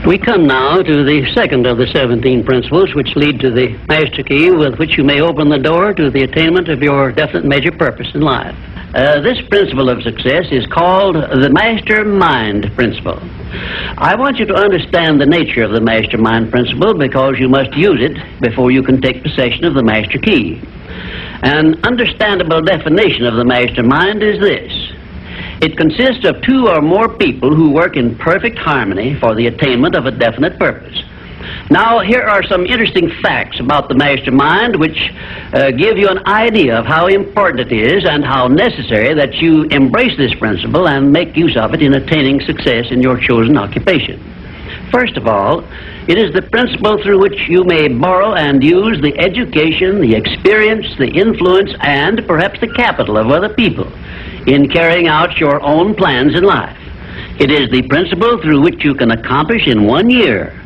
We come now to the second of the 17 principles which lead to the master key with which you may open the door to the attainment of your definite major purpose in life. This principle of success is called the mastermind principle. I want you to understand the nature of the mastermind principle because you must use it before you can take possession of the master key. An understandable definition of the mastermind is this. It consists of two or more people who work in perfect harmony for the attainment of a definite purpose. Now, here are some interesting facts about the mastermind which give you an idea of how important it is and how necessary that you embrace this principle and make use of it in attaining success in your chosen occupation. First of all, it is the principle through which you may borrow and use the education, the experience, the influence, and perhaps the capital of other people in carrying out your own plans in life. It is the principle through which you can accomplish in 1 year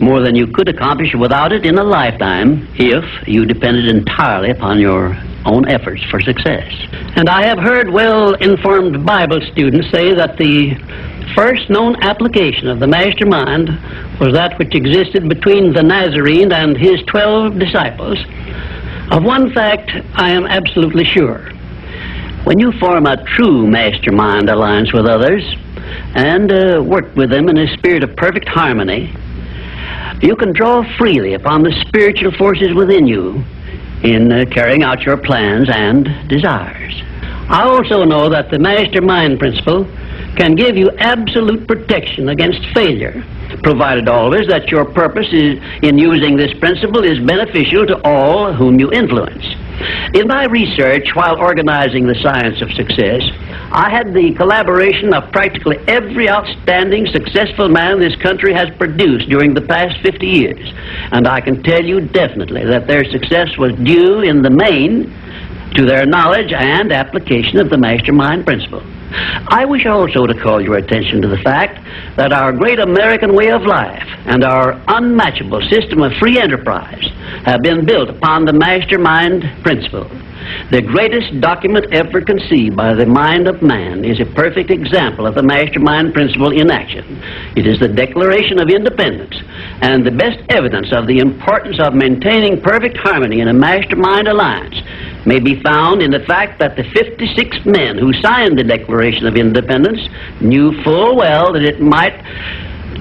more than you could accomplish without it in a lifetime if you depended entirely upon your own efforts for success. And I have heard well-informed Bible students say that the first known application of the mastermind was that which existed between the Nazarene and his 12 disciples. Of one fact I am absolutely sure. When you form a true mastermind alliance with others and work with them in a spirit of perfect harmony, you can draw freely upon the spiritual forces within you in carrying out your plans and desires. I also know that the mastermind principle can give you absolute protection against failure, provided always that your purpose in using this principle is beneficial to all whom you influence. In my research while organizing the science of success, I had the collaboration of practically every outstanding successful man this country has produced during the past 50 years. And I can tell you definitely that their success was due in the main to their knowledge and application of the mastermind principle. I wish also to call your attention to the fact that our great American way of life and our unmatchable system of free enterprise have been built upon the mastermind principle. The greatest document ever conceived by the mind of man is a perfect example of the mastermind principle in action. It is the Declaration of Independence, and the best evidence of the importance of maintaining perfect harmony in a mastermind alliance may be found in the fact that the 56 men who signed the Declaration of Independence knew full well that it might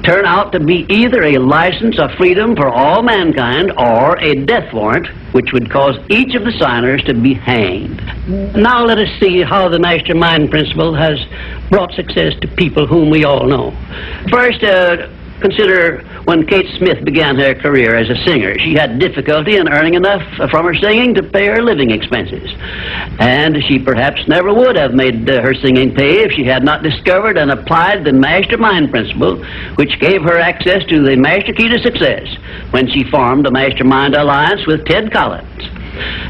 turn out to be either a license of freedom for all mankind or a death warrant which would cause each of the signers to be hanged. Now let us see how the mastermind principle has brought success to people whom we all know. First, consider when Kate Smith began her career as a singer. She had difficulty in earning enough from her singing to pay her living expenses. And she perhaps never would have made her singing pay if she had not discovered and applied the mastermind principle, which gave her access to the master key to success when she formed a mastermind alliance with Ted Collins.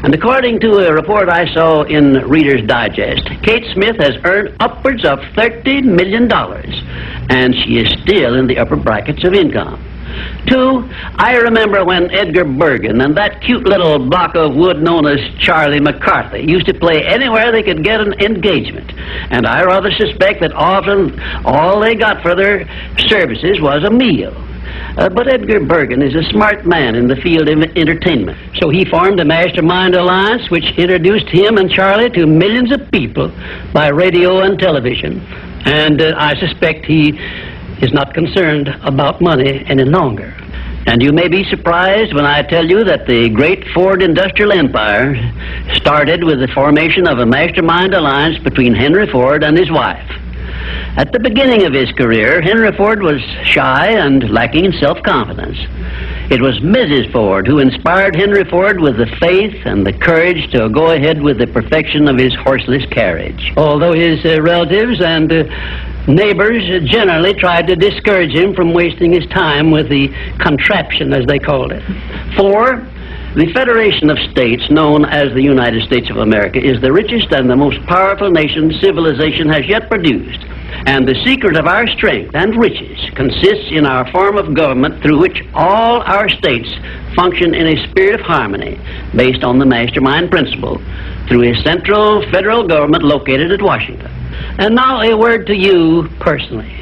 And according to a report I saw in Reader's Digest, Kate Smith has earned upwards of $30 million, and she is still in the upper brackets of income. 2, I remember when Edgar Bergen and that cute little block of wood known as Charlie McCarthy used to play anywhere they could get an engagement. And I rather suspect that often all they got for their services was a meal. But Edgar Bergen is a smart man in the field of entertainment. So he formed a mastermind alliance which introduced him and Charlie to millions of people by radio and television. And I suspect he is not concerned about money any longer. And you may be surprised when I tell you that the great Ford industrial empire started with the formation of a mastermind alliance between Henry Ford and his wife. At the beginning of his career, Henry Ford was shy and lacking in self-confidence. It was Mrs. Ford who inspired Henry Ford with the faith and the courage to go ahead with the perfection of his horseless carriage. Although his relatives and neighbors generally tried to discourage him from wasting his time with the contraption, as they called it. 4, the Federation of States, known as the United States of America, is the richest and the most powerful nation civilization has yet produced. And the secret of our strength and riches consists in our form of government through which all our states function in a spirit of harmony based on the mastermind principle through a central federal government located at Washington. And now a word to you personally.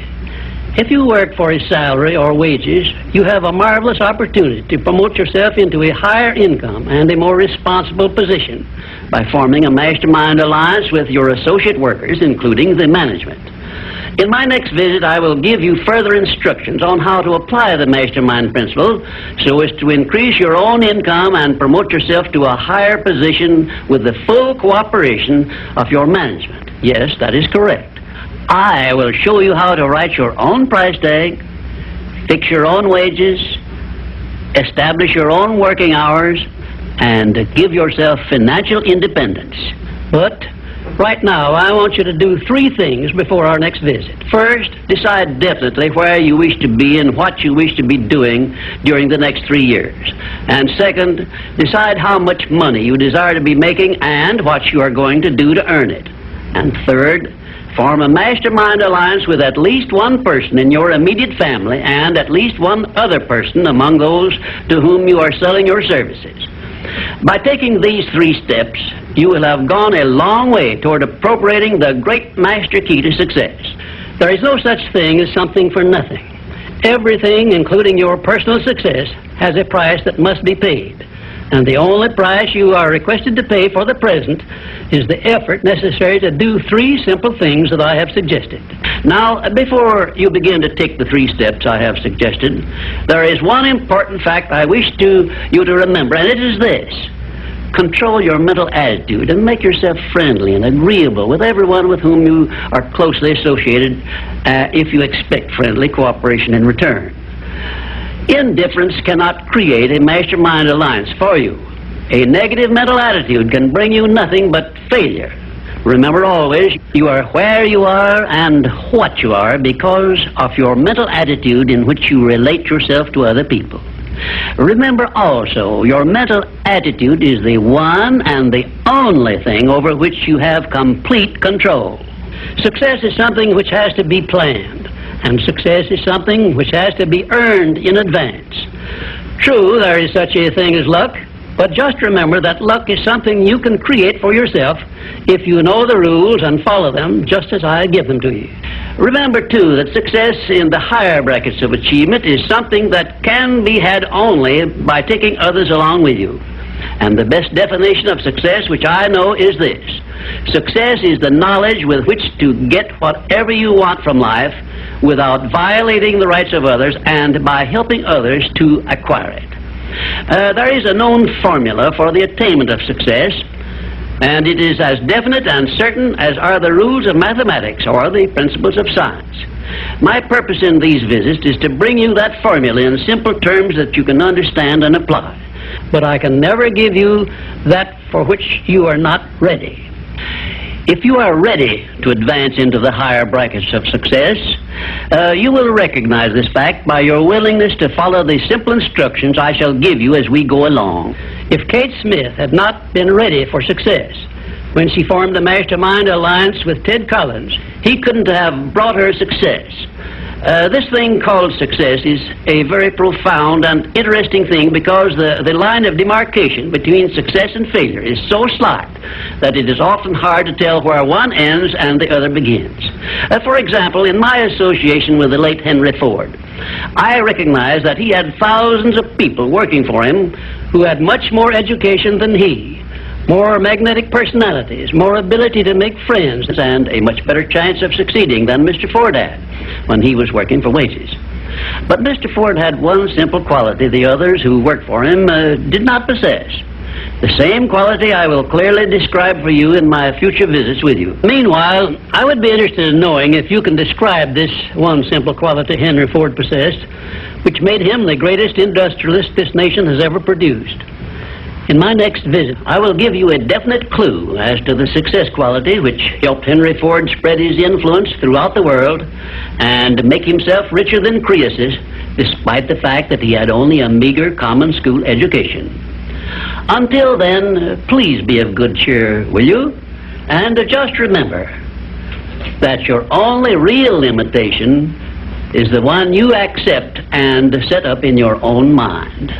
If you work for a salary or wages, you have a marvelous opportunity to promote yourself into a higher income and a more responsible position by forming a mastermind alliance with your associate workers, including the management. In my next visit, I will give you further instructions on how to apply the mastermind principle so as to increase your own income and promote yourself to a higher position with the full cooperation of your management. Yes, that is correct. I will show you how to write your own price tag, fix your own wages, establish your own working hours, and give yourself financial independence. But right now, I want you to do 3 things before our next visit. First, decide definitely where you wish to be and what you wish to be doing during the next 3 years. And second, decide how much money you desire to be making and what you are going to do to earn it. And third, form a mastermind alliance with at least one person in your immediate family and at least one other person among those to whom you are selling your services. By taking these 3 steps, you will have gone a long way toward appropriating the great master key to success. There is no such thing as something for nothing. Everything, including your personal success, has a price that must be paid. And the only price you are requested to pay for the present is the effort necessary to do 3 simple things that I have suggested. Now, before you begin to take the 3 steps I have suggested, there is one important fact I wish you to remember, and it is this. Control your mental attitude and make yourself friendly and agreeable with everyone with whom you are closely associated if you expect friendly cooperation in return. Indifference cannot create a mastermind alliance for you. A negative mental attitude can bring you nothing but failure. Remember always, you are where you are and what you are because of your mental attitude in which you relate yourself to other people. Remember also, your mental attitude is the one and the only thing over which you have complete control. Success is something which has to be planned, and success is something which has to be earned in advance. True, there is such a thing as luck, but just remember that luck is something you can create for yourself if you know the rules and follow them just as I give them to you. Remember, too, that success in the higher brackets of achievement is something that can be had only by taking others along with you. And the best definition of success, which I know, is this. Success is the knowledge with which to get whatever you want from life without violating the rights of others and by helping others to acquire it. There is a known formula for the attainment of success, and it is as definite and certain as are the rules of mathematics or the principles of science. My purpose in these visits is to bring you that formula in simple terms that you can understand and apply. But I can never give you that for which you are not ready. If you are ready to advance into the higher brackets of success, you will recognize this fact by your willingness to follow the simple instructions I shall give you as we go along. If Kate Smith had not been ready for success when she formed the mastermind alliance with Ted Collins, he couldn't have brought her success. This thing called success is a very profound and interesting thing because the line of demarcation between success and failure is so slight that it is often hard to tell where one ends and the other begins. For example, in my association with the late Henry Ford, I recognized that he had thousands of people working for him who had much more education than he, more magnetic personalities, more ability to make friends, and a much better chance of succeeding than Mr. Ford had when he was working for wages. But Mr. Ford had one simple quality the others who worked for him did not possess. The same quality I will clearly describe for you in my future visits with you. Meanwhile, I would be interested in knowing if you can describe this one simple quality Henry Ford possessed, which made him the greatest industrialist this nation has ever produced. In my next visit, I will give you a definite clue as to the success quality which helped Henry Ford spread his influence throughout the world and make himself richer than Croesus, despite the fact that he had only a meager common school education. Until then, please be of good cheer, will you? And just remember that your only real limitation is the one you accept and set up in your own mind.